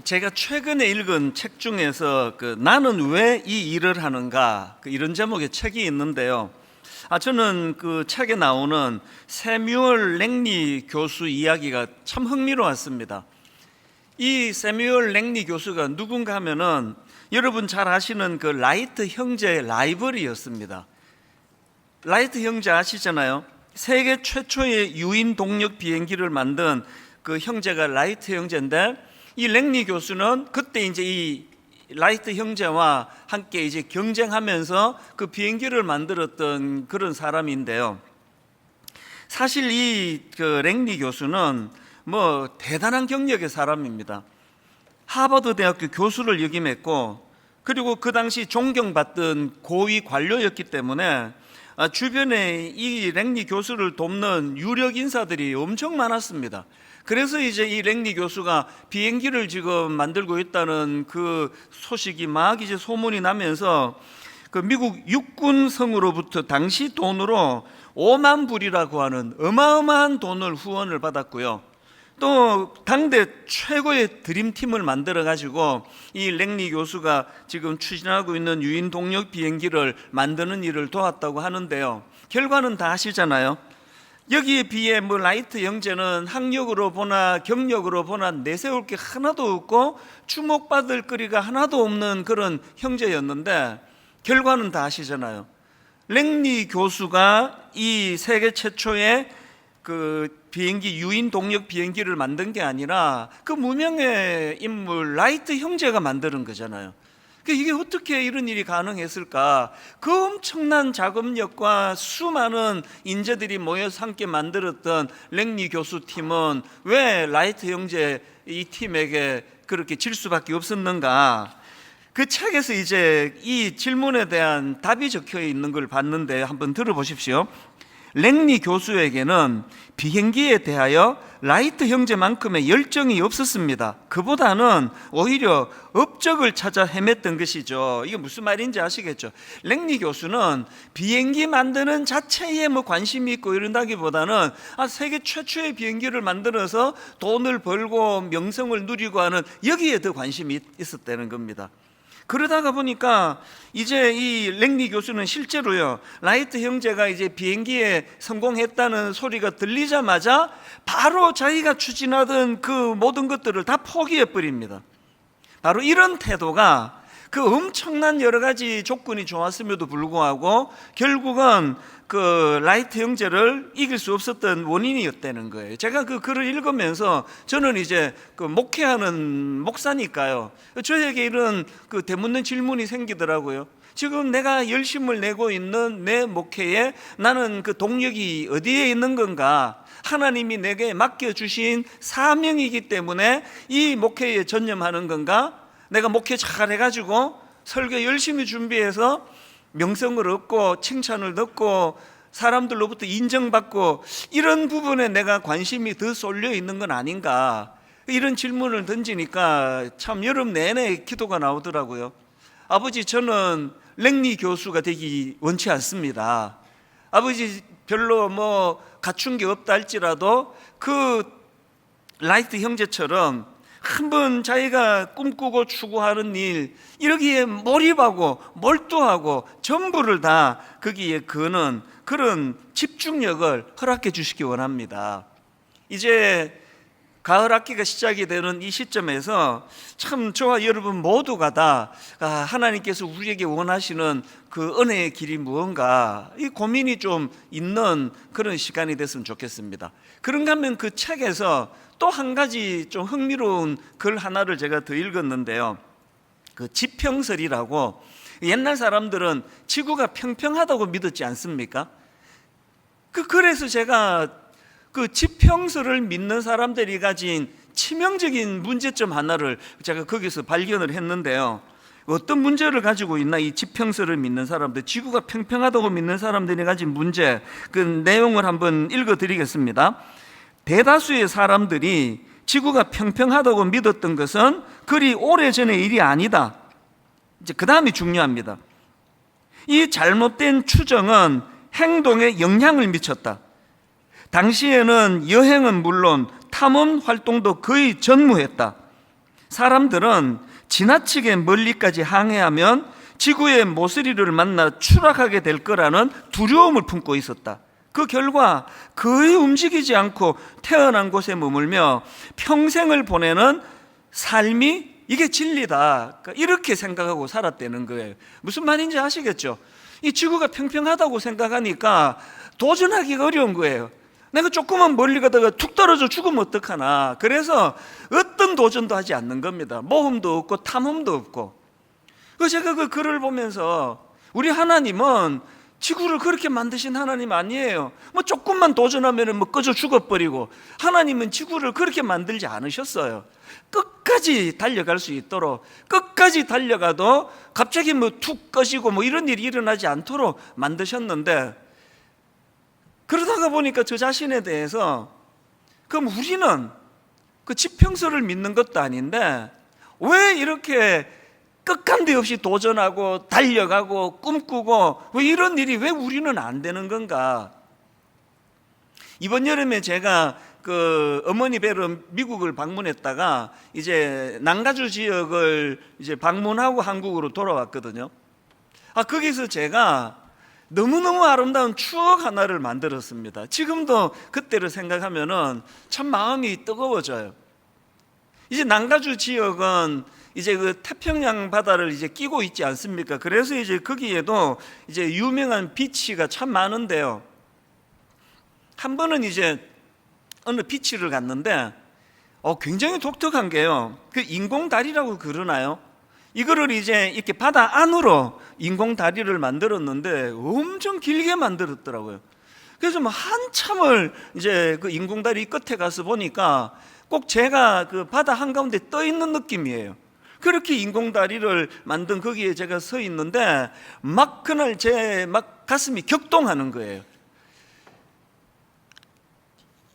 제가 최근에 읽은 책 중에서 나는 왜 이 일을 하는가 이런 제목의 책이 있는데요. 저는 그 책에 나오는 세뮤얼 랭리 교수 이야기가 참 흥미로웠습니다. 이 세뮤얼 랭리 교수가 누군가 하면은 여러분 잘 아시는 그 라이트 형제의 라이벌이었습니다. 라이트 형제 아시잖아요. 세계 최초의 유인 동력 비행기를 만든 그 형제가 라이트 형제인데, 이 랭리 교수는 그때 이제 이 라이트 형제와 함께 이제 경쟁하면서 그 비행기를 만들었던 그런 사람인데요. 사실 이 랭리 교수는 대단한 경력의 사람입니다. 하버드 대학교 교수를 역임했고, 그리고 그 당시 존경받던 고위 관료였기 때문에 주변에 이 랭리 교수를 돕는 유력 인사들이 엄청 많았습니다. 그래서 이제 이 랭리 교수가 비행기를 지금 만들고 있다는 그 소식이 막 이제 소문이 나면서 그 미국 육군성으로부터 당시 돈으로 5만 불이라고 하는 어마어마한 돈을 후원을 받았고요. 또 당대 최고의 드림팀을 만들어 가지고 이 랭리 교수가 지금 추진하고 있는 유인 동력 비행기를 만드는 일을 도왔다고 하는데요. 결과는 다 아시잖아요. 여기에 비해 라이트 형제는 학력으로 보나 경력으로 보나 내세울 게 하나도 없고 주목받을 거리가 하나도 없는 그런 형제였는데, 결과는 다 아시잖아요. 랭리 교수가 이 세계 최초의 그 비행기 유인 동력 비행기를 만든 게 아니라 그 무명의 인물 라이트 형제가 만드는 거잖아요. 이게 어떻게 이런 일이 가능했을까? 그 엄청난 자금력과 수많은 인재들이 모여서 함께 만들었던 랭리 교수 팀은 왜 라이트 형제 이 팀에게 그렇게 질 수밖에 없었는가? 그 책에서 이제 이 질문에 대한 답이 적혀 있는 걸 봤는데 한번 들어보십시오. 랭리 교수에게는 비행기에 대하여 라이트 형제만큼의 열정이 없었습니다. 그보다는 오히려 업적을 찾아 헤맸던 것이죠. 이게 무슨 말인지 아시겠죠? 랭리 교수는 비행기 만드는 자체에 관심이 있고 이런다기보다는 세계 최초의 비행기를 만들어서 돈을 벌고 명성을 누리고 하는 여기에 더 관심이 있었다는 겁니다. 그러다가 보니까 이제 이 랭리 교수는 실제로요, 라이트 형제가 이제 비행기에 성공했다는 소리가 들리자마자 바로 자기가 추진하던 그 모든 것들을 다 포기해 버립니다. 바로 이런 태도가 그 엄청난 여러 가지 조건이 좋았음에도 불구하고 결국은 그 라이트 형제를 이길 수 없었던 원인이었다는 거예요. 제가 그 글을 읽으면서 저는 이제 그 목회하는 목사니까요, 저에게 이런 그 되묻는 질문이 생기더라고요. 지금 내가 열심을 내고 있는 내 목회에 나는 그 동력이 어디에 있는 건가? 하나님이 내게 맡겨주신 사명이기 때문에 이 목회에 전념하는 건가? 내가 목회 잘 해가지고 설교 열심히 준비해서 명성을 얻고 칭찬을 듣고 사람들로부터 인정받고 이런 부분에 내가 관심이 더 쏠려 있는 건 아닌가? 이런 질문을 던지니까 참 여름 내내 기도가 나오더라고요. 아버지, 저는 랭리 교수가 되기 원치 않습니다. 아버지, 별로 갖춘 게 없다 할지라도 그 라이트 형제처럼 한번 자기가 꿈꾸고 추구하는 일, 이러기에 몰입하고 몰두하고 전부를 다 거기에 거는 그런 집중력을 허락해 주시기 원합니다. 이제 가을 학기가 시작이 되는 이 시점에서 참 저와 여러분 모두가 다 하나님께서 우리에게 원하시는 그 은혜의 길이 무언가, 이 고민이 좀 있는 그런 시간이 됐으면 좋겠습니다. 그런가 하면 그 책에서 또 한 가지 좀 흥미로운 글 하나를 제가 더 읽었는데요. 그 지평설이라고, 옛날 사람들은 지구가 평평하다고 믿었지 않습니까? 그래서 제가 그 지평설을 믿는 사람들이 가진 치명적인 문제점 하나를 제가 거기서 발견을 했는데요. 어떤 문제를 가지고 있나, 이 지평설을 믿는 사람들, 지구가 평평하다고 믿는 사람들이 가진 문제, 그 내용을 한번 읽어드리겠습니다. 대다수의 사람들이 지구가 평평하다고 믿었던 것은 그리 오래전의 일이 아니다. 이제 그 다음이 중요합니다. 이 잘못된 추정은 행동에 영향을 미쳤다. 당시에는 여행은 물론 탐험 활동도 거의 전무했다. 사람들은 지나치게 멀리까지 항해하면 지구의 모서리를 만나 추락하게 될 거라는 두려움을 품고 있었다. 그 결과 거의 움직이지 않고 태어난 곳에 머물며 평생을 보내는 삶이 이게 진리다, 이렇게 생각하고 살았다는 거예요. 무슨 말인지 아시겠죠? 이 지구가 평평하다고 생각하니까 도전하기가 어려운 거예요. 내가 조금만 멀리 가다가 툭 떨어져 죽으면 어떡하나. 그래서 어떤 도전도 하지 않는 겁니다. 모험도 없고 탐험도 없고. 제가 그 글을 보면서 우리 하나님은 지구를 그렇게 만드신 하나님 아니에요. 뭐 조금만 도전하면 뭐 꺼져 죽어버리고, 하나님은 지구를 그렇게 만들지 않으셨어요. 끝까지 달려갈 수 있도록, 끝까지 달려가도 갑자기 뭐 툭 꺼지고 뭐 이런 일이 일어나지 않도록 만드셨는데, 그러다가 보니까 저 자신에 대해서, 그럼 우리는 그 지평서를 믿는 것도 아닌데 왜 이렇게 끝간데 없이 도전하고 달려가고 꿈꾸고 왜 이런 일이 왜 우리는 안 되는 건가? 이번 여름에 제가 그 어머니 뵈러 미국을 방문했다가 이제 남가주 지역을 이제 방문하고 한국으로 돌아왔거든요. 거기서 제가 너무너무 아름다운 추억 하나를 만들었습니다. 지금도 그때를 생각하면은 참 마음이 뜨거워져요. 이제 남가주 지역은 이제 그 태평양 바다를 이제 끼고 있지 않습니까? 그래서 이제 거기에도 이제 유명한 비치가 참 많은데요. 한 번은 이제 어느 비치를 갔는데 굉장히 독특한 게요. 그 인공다리라고 그러나요? 이거를 이제 이렇게 바다 안으로 인공다리를 만들었는데 엄청 길게 만들었더라고요. 그래서 뭐 한참을 이제 그 인공다리 끝에 가서 보니까 꼭 제가 그 바다 한가운데 떠 있는 느낌이에요. 그렇게 인공다리를 만든 거기에 제가 서 있는데 막 그날 제 막 가슴이 격동하는 거예요.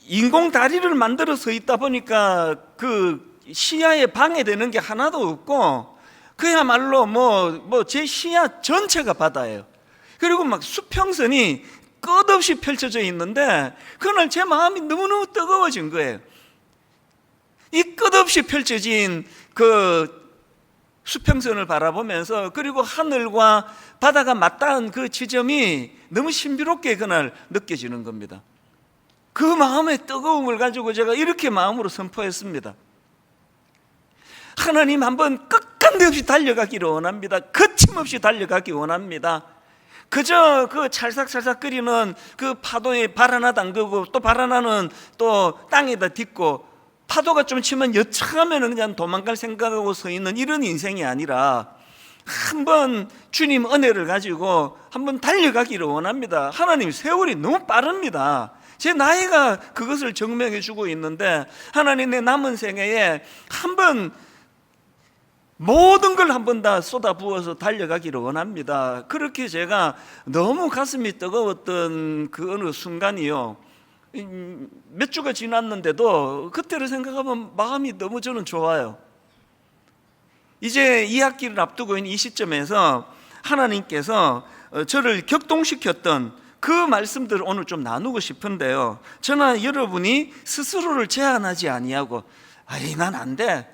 인공다리를 만들어 서 있다 보니까 그 시야에 방해되는 게 하나도 없고 그야말로 뭐 제 시야 전체가 바다예요. 그리고 막 수평선이 끝없이 펼쳐져 있는데 그날 제 마음이 너무너무 뜨거워진 거예요. 이 끝없이 펼쳐진 그 수평선을 바라보면서, 그리고 하늘과 바다가 맞닿은 그 지점이 너무 신비롭게 그날 느껴지는 겁니다. 그 마음의 뜨거움을 가지고 제가 이렇게 마음으로 선포했습니다. 하나님, 한번 끝간데 없이 달려가기를 원합니다. 거침없이 달려가기 원합니다. 그저 그 찰싹찰싹거리는 그 파도에 발 하나 담그고 또 발 하나는 또 땅에다 딛고, 파도가 좀 치면 여차하면 그냥 도망갈 생각하고 서 있는 이런 인생이 아니라 한번 주님 은혜를 가지고 한번 달려가기를 원합니다. 하나님, 세월이 너무 빠릅니다. 제 나이가 그것을 증명해 주고 있는데, 하나님, 내 남은 생애에 한번 모든 걸 한번 다 쏟아부어서 달려가기를 원합니다. 그렇게 제가 너무 가슴이 뜨거웠던 그 어느 순간이요, 몇 주가 지났는데도 그때를 생각하면 마음이 너무 저는 좋아요. 이제 2학기를 앞두고 있는 이 시점에서 하나님께서 저를 격동시켰던 그 말씀들을 오늘 좀 나누고 싶은데요, 저는 여러분이 스스로를 제한하지 아니하고 난 안 돼,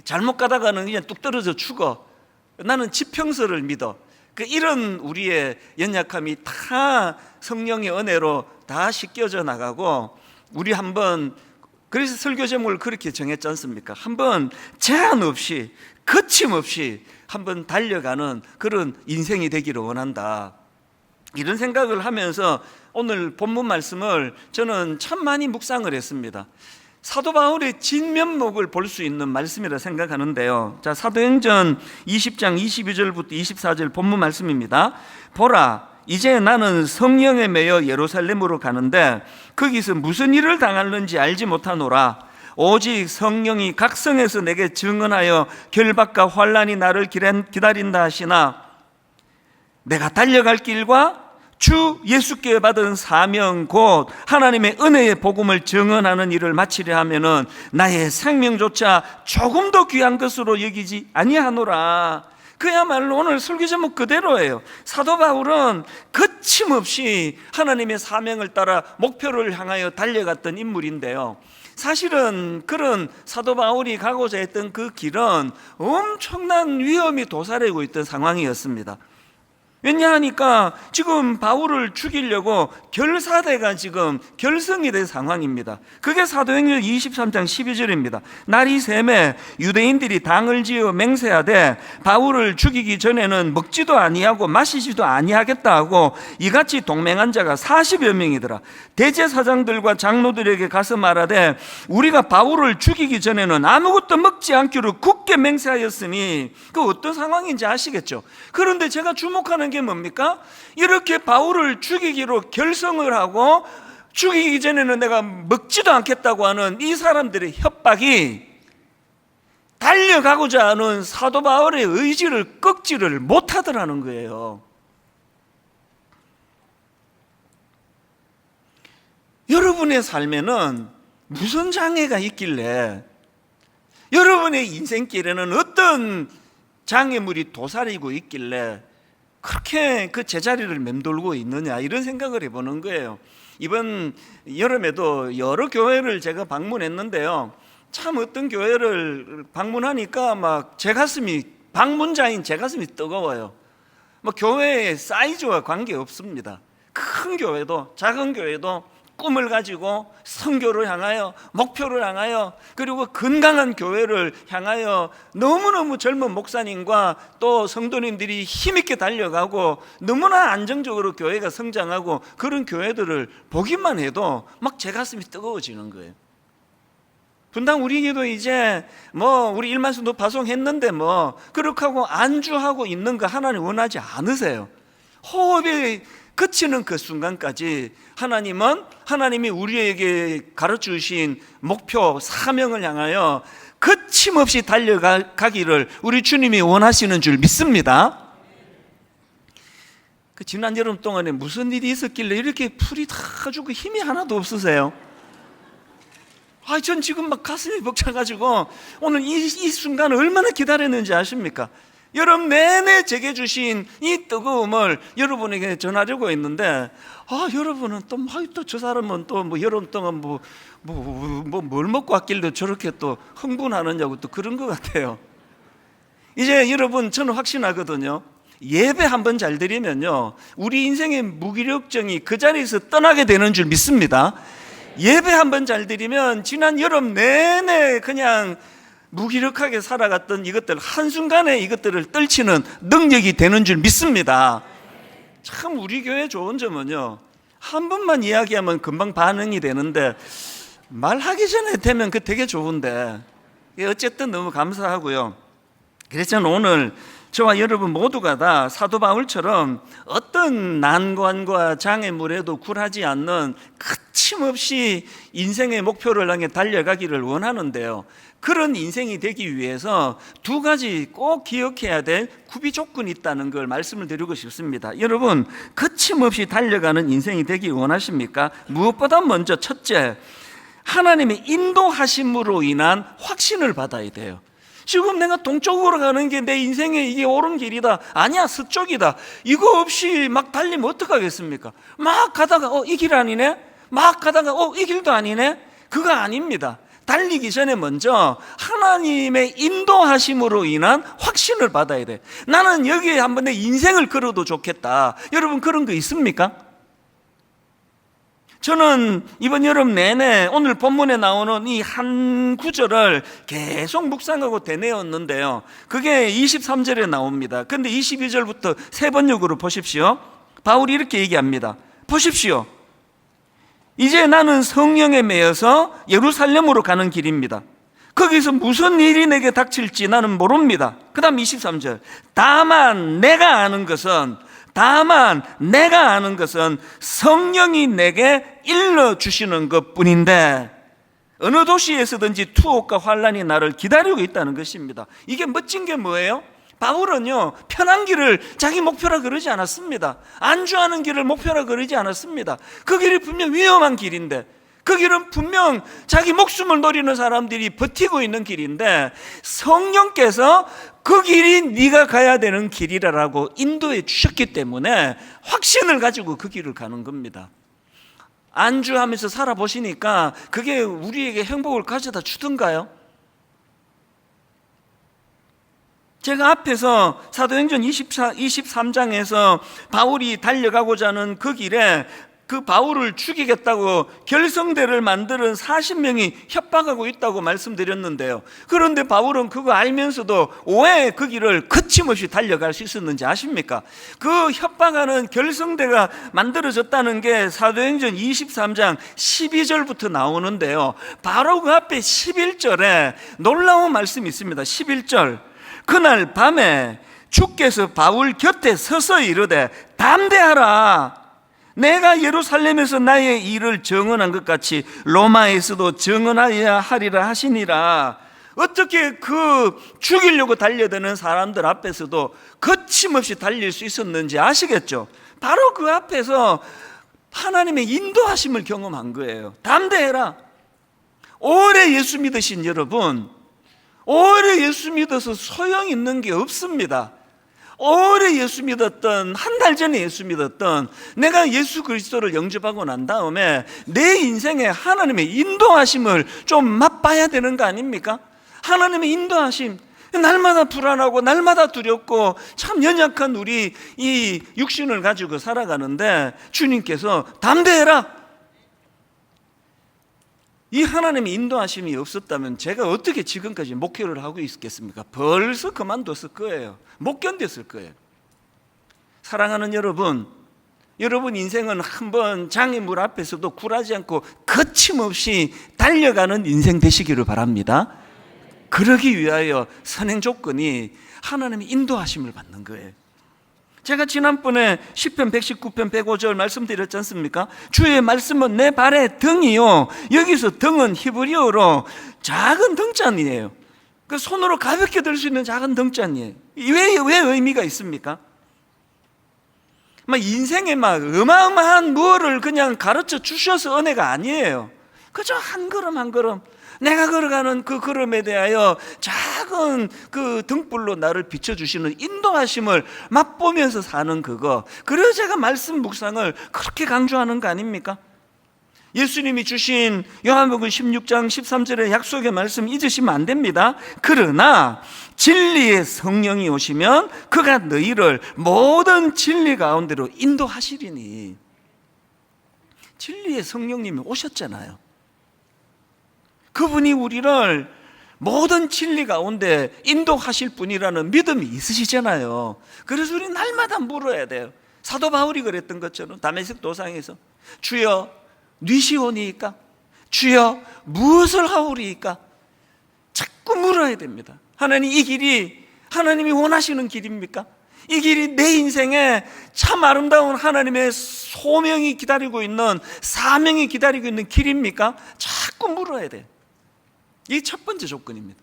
잘못 가다가는 그냥 뚝 떨어져 죽어, 나는 지평서를 믿어, 이런 우리의 연약함이 다 성령의 은혜로 다 씻겨져 나가고, 우리 한번, 그래서 설교 제목을 그렇게 정했지 않습니까? 한번 제한 없이 거침없이 한번 달려가는 그런 인생이 되기를 원한다, 이런 생각을 하면서 오늘 본문 말씀을 저는 참 많이 묵상을 했습니다. 사도 바울의 진면목을 볼 수 있는 말씀이라 생각하는데요, 자, 사도행전 20장 22절부터 24절 본문 말씀입니다. 보라, 이제 나는 성령에 매여 예루살렘으로 가는데 거기서 무슨 일을 당하는지 알지 못하노라. 오직 성령이 각성에서 내게 증언하여 결박과 환난이 나를 기다린다 하시나, 내가 달려갈 길과 주 예수께 받은 사명 곧 하나님의 은혜의 복음을 증언하는 일을 마치려 하면은 나의 생명조차 조금도 귀한 것으로 여기지 아니하노라. 그야말로 오늘 설교 제목 그대로예요. 사도 바울은 거침없이 하나님의 사명을 따라 목표를 향하여 달려갔던 인물인데요, 사실은 그런 사도 바울이 가고자 했던 그 길은 엄청난 위험이 도사리고 있던 상황이었습니다. 왜냐하니까 지금 바울을 죽이려고 결사대가 지금 결성이 된 상황입니다. 그게 사도행전 23장 12절입니다. 날이 새매 유대인들이 당을 지어 맹세하되 바울을 죽이기 전에는 먹지도 아니하고 마시지도 아니하겠다 하고 이같이 동맹한 자가 40여 명이더라. 대제사장들과 장로들에게 가서 말하되 우리가 바울을 죽이기 전에는 아무것도 먹지 않기로 굳게 맹세하였으니, 그 어떤 상황인지 아시겠죠? 그런데 제가 주목하는 게 뭡니까? 이렇게 바울을 죽이기로 결성을 하고 죽이기 전에는 내가 먹지도 않겠다고 하는 이 사람들의 협박이 달려가고자 하는 사도 바울의 의지를 꺾지를 못하더라는 거예요. 여러분의 삶에는 무슨 장애가 있길래, 여러분의 인생길에는 어떤 장애물이 도사리고 있길래 그렇게 그 제자리를 맴돌고 있느냐, 이런 생각을 해보는 거예요. 이번 여름에도 여러 교회를 제가 방문했는데요, 참 어떤 교회를 방문하니까 막 제 가슴이, 방문자인 제 가슴이 뜨거워요. 뭐 교회의 사이즈와 관계없습니다. 큰 교회도 작은 교회도 꿈을 가지고 선교를 향하여, 목표를 향하여, 그리고 건강한 교회를 향하여 너무너무 젊은 목사님과 또 성도님들이 힘있게 달려가고 너무나 안정적으로 교회가 성장하고, 그런 교회들을 보기만 해도 막 제 가슴이 뜨거워지는 거예요. 분당 우리에게도 이제 뭐 우리 일만순도 파송했는데 뭐 그렇게 하고 안주하고 있는 거 하나님 원하지 않으세요. 호흡이 그치는 그 순간까지 하나님이 우리에게 가르쳐주신 목표, 사명을 향하여 거침없이 달려가기를 우리 주님이 원하시는 줄 믿습니다. 그 지난 여름 동안에 무슨 일이 있었길래 이렇게 풀이 다 죽고 힘이 하나도 없으세요? 전 지금 막 가슴이 벅차가지고 오늘 이 순간을 얼마나 기다렸는지 아십니까? 여름 내내 제게 주신 이 뜨거움을 여러분에게 전하려고 했는데, 여러분은 또 저 사람은 또 뭐 여름 동안 뭘 먹고 왔길래 저렇게 또 흥분하느냐고 또 그런 것 같아요. 이제 여러분, 저는 확신하거든요. 예배 한번 잘 드리면요, 우리 인생의 무기력증이 그 자리에서 떠나게 되는 줄 믿습니다. 예배 한번 잘 드리면 지난 여름 내내 그냥 무기력하게 살아갔던 이것들 한순간에 이것들을 떨치는 능력이 되는 줄 믿습니다. 참 우리 교회 좋은 점은요, 한 번만 이야기하면 금방 반응이 되는데 말하기 전에 되면 그 되게 좋은데, 어쨌든 너무 감사하고요. 그래서 저는 오늘 저와 여러분 모두가 다 사도 바울처럼 어떤 난관과 장애물에도 굴하지 않는 거침없이 인생의 목표를 향해 달려가기를 원하는데요, 그런 인생이 되기 위해서 두 가지 꼭 기억해야 될 구비 조건이 있다는 걸 말씀을 드리고 싶습니다. 여러분, 거침없이 달려가는 인생이 되기 원하십니까? 무엇보다 먼저 첫째, 하나님의 인도하심으로 인한 확신을 받아야 돼요. 지금 내가 동쪽으로 가는 게 내 인생에 이게 옳은 길이다, 아니야 서쪽이다, 이거 없이 막 달리면 어떡하겠습니까? 막 가다가 이 길 아니네, 막 가다가 이 길도 아니네, 그거 아닙니다. 달리기 전에 먼저 하나님의 인도하심으로 인한 확신을 받아야 돼. 나는 여기에 한번 내 인생을 걸어도 좋겠다. 여러분, 그런 거 있습니까? 저는 이번 여름 내내 오늘 본문에 나오는 이 한 구절을 계속 묵상하고 되뇌었는데요, 그게 23절에 나옵니다. 그런데 22절부터 세 번역으로 보십시오. 바울이 이렇게 얘기합니다. 보십시오. 이제 나는 성령에 매여서 예루살렘으로 가는 길입니다. 거기서 무슨 일이 내게 닥칠지 나는 모릅니다. 그 다음 23절. 다만 내가 아는 것은 성령이 내게 일러주시는 것뿐인데 어느 도시에서든지 투옥과 환란이 나를 기다리고 있다는 것입니다. 이게 멋진 게 뭐예요? 바울은요, 편한 길을 자기 목표라 그러지 않았습니다. 안주하는 길을 목표라 그러지 않았습니다. 그 길이 분명 위험한 길인데 그 길은 분명 자기 목숨을 노리는 사람들이 버티고 있는 길인데 성령께서 그 길이 네가 가야 되는 길이라고 인도해 주셨기 때문에 확신을 가지고 그 길을 가는 겁니다. 안주하면서 살아보시니까 그게 우리에게 행복을 가져다 주던가요? 제가 앞에서 사도행전 23장에서 바울이 달려가고자 하는 그 길에 그 바울을 죽이겠다고 결성대를 만드는 40명이 협박하고 있다고 말씀드렸는데요. 그런데 바울은 그거 알면서도 왜 그 길을 거침없이 달려갈 수 있었는지 아십니까? 그 협박하는 결성대가 만들어졌다는 게 사도행전 23장 12절부터 나오는데요. 바로 그 앞에 11절에 놀라운 말씀이 있습니다. 11절, 그날 밤에 주께서 바울 곁에 서서 이르되 담대하라, 내가 예루살렘에서 나의 일을 증언한 것 같이 로마에서도 증언하여야 하리라 하시니라. 어떻게 그 죽이려고 달려드는 사람들 앞에서도 거침없이 달릴 수 있었는지 아시겠죠? 바로 그 앞에서 하나님의 인도하심을 경험한 거예요. 담대해라. 오래 예수 믿으신 여러분, 오래 예수 믿어서 소용 있는 게 없습니다. 오래 예수 믿었던, 한 달 전에 예수 믿었던, 내가 예수 그리스도를 영접하고 난 다음에 내 인생에 하나님의 인도하심을 좀 맛봐야 되는 거 아닙니까? 하나님의 인도하심, 날마다 불안하고 날마다 두렵고 참 연약한 우리 이 육신을 가지고 살아가는데 주님께서 담대해라. 이 하나님의 인도하심이 없었다면 제가 어떻게 지금까지 목회를 하고 있겠습니까? 벌써 그만뒀을 거예요. 못 견뎠을 거예요. 사랑하는 여러분, 여러분 인생은 한번 장애물 앞에서도 굴하지 않고 거침없이 달려가는 인생 되시기를 바랍니다. 그러기 위하여 선행 조건이 하나님의 인도하심을 받는 거예요. 제가 지난번에 시편 119편 105절 말씀드렸지 않습니까? 주의 말씀은 내 발의 등이요, 여기서 등은 히브리어로 작은 등잔이에요. 그 손으로 가볍게 들 수 있는 작은 등잔이에요. 왜 의미가 있습니까? 막 인생에 막 어마어마한 무엇을 그냥 가르쳐 주셔서 은혜가 아니에요. 그저 한 걸음 한 걸음 내가 걸어가는 그 걸음에 대하여 작은 그 등불로 나를 비춰주시는 인도하심을 맛보면서 사는 그거, 그래서 제가 말씀 묵상을 그렇게 강조하는 거 아닙니까? 예수님이 주신 요한복음 16장 13절의 약속의 말씀 잊으시면 안 됩니다. 그러나 진리의 성령이 오시면 그가 너희를 모든 진리 가운데로 인도하시리니. 진리의 성령님이 오셨잖아요. 그분이 우리를 모든 진리 가운데 인도하실 분이라는 믿음이 있으시잖아요. 그래서 우리 날마다 물어야 돼요. 사도 바울이 그랬던 것처럼 다메섹 도상에서 주여 뉘시오니이까, 주여 무엇을 하오리이까, 자꾸 물어야 됩니다. 하나님, 이 길이 하나님이 원하시는 길입니까? 이 길이 내 인생에 참 아름다운 하나님의 소명이 기다리고 있는, 사명이 기다리고 있는 길입니까? 자꾸 물어야 돼요. 이게 첫 번째 조건입니다.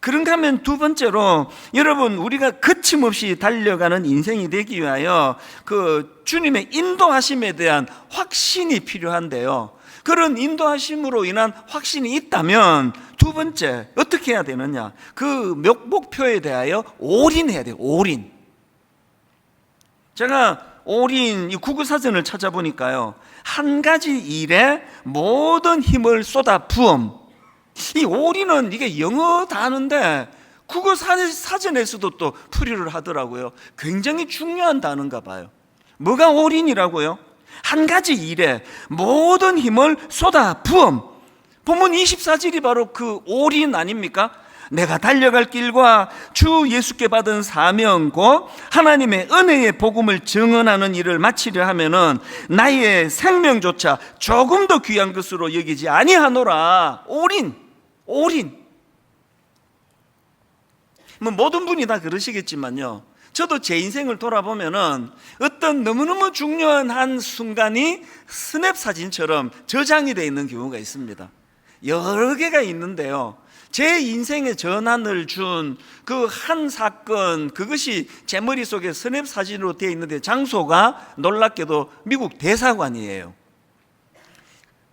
그런가 하면 두 번째로, 여러분 우리가 거침없이 달려가는 인생이 되기 위하여 그 주님의 인도하심에 대한 확신이 필요한데요, 그런 인도하심으로 인한 확신이 있다면 두 번째 어떻게 해야 되느냐, 그 목표에 대하여 올인해야 돼요. 올인. 제가 올인 이 국어사전을 찾아보니까요, 한 가지 일에 모든 힘을 쏟아 부음, 이 올인은 이게 영어 단어인데 국어 사전에서도 또 풀이를 하더라고요. 굉장히 중요한 단어인가 봐요. 뭐가 올인이라고요? 한 가지 일에 모든 힘을 쏟아 부음. 본문 24절이 바로 그 올인 아닙니까? 내가 달려갈 길과 주 예수께 받은 사명 곧 하나님의 은혜의 복음을 증언하는 일을 마치려 하면은 나의 생명조차 조금 더 귀한 것으로 여기지 아니하노라. 올인. 뭐 모든 분이 다 그러시겠지만요, 저도 제 인생을 돌아보면은 어떤 너무너무 중요한 한 순간이 스냅 사진처럼 저장이 되어 있는 경우가 있습니다. 여러 개가 있는데요, 제 인생에 전환을 준 그 한 사건, 그것이 제 머릿속에 스냅 사진으로 되어 있는데 장소가 놀랍게도 미국 대사관이에요.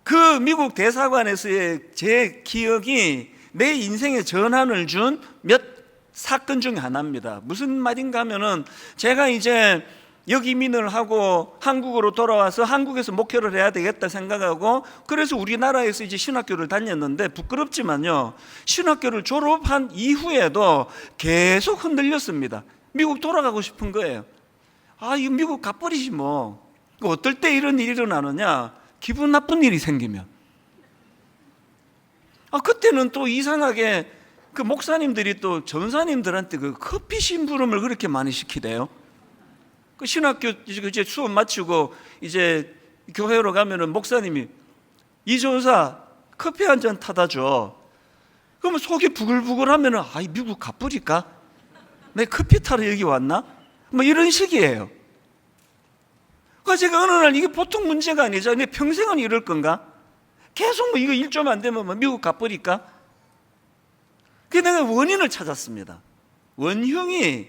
그 미국 대사관에서의 제 기억이 내 인생에 전환을 준 몇 사건 중에 하나입니다. 무슨 말인가 하면은 제가 이제 역이민을 하고 한국으로 돌아와서 한국에서 목회를 해야 되겠다 생각하고, 그래서 우리나라에서 이제 신학교를 다녔는데, 부끄럽지만요, 신학교를 졸업한 이후에도 계속 흔들렸습니다. 미국 돌아가고 싶은 거예요. 아, 이거 미국 가버리지 뭐. 어떨 때 이런 일이 일어나느냐? 기분 나쁜 일이 생기면. 그때는 또 이상하게 그 목사님들이 또 전사님들한테 그 커피 심부름을 그렇게 많이 시키대요. 그 신학교 이제 수업 마치고 이제 교회로 가면은 목사님이, 이 전사 커피 한 잔 타다 줘. 그러면 속이 부글부글 하면은, 아이 미국 가버릴까? 내 커피 타러 여기 왔나? 뭐 이런 식이에요. 그래서 제가 어느 날, 이게 보통 문제가 아니죠. 내 평생은 이럴 건가? 계속 뭐 이거 일 좀 안 되면 뭐 미국 가버릴까? 그래서 내가 원인을 찾았습니다. 원흉이